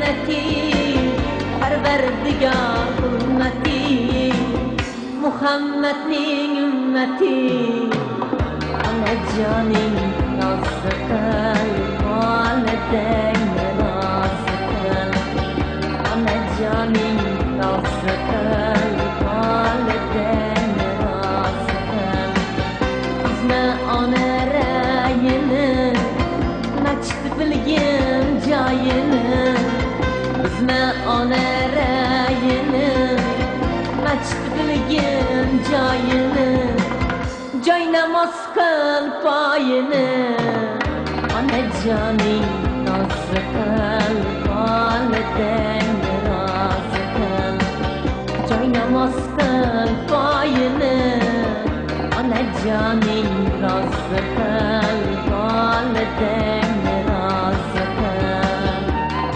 ümmeti, Perverdigar ümmeti, Muhammed'nin ümmeti. Anacanin nazlı kal, validen razı kal. Anacanin nazlı kal, validen razı kal. Üzme ana rayını, naçt bilgin cayını. Üzme ana rayını, naçt bilgin cayını. Joy namaz kıl payını, anacanin nazlı kıl, validen razı kıl. Joy namaz kıl payını, anacanin nazlı kıl, validen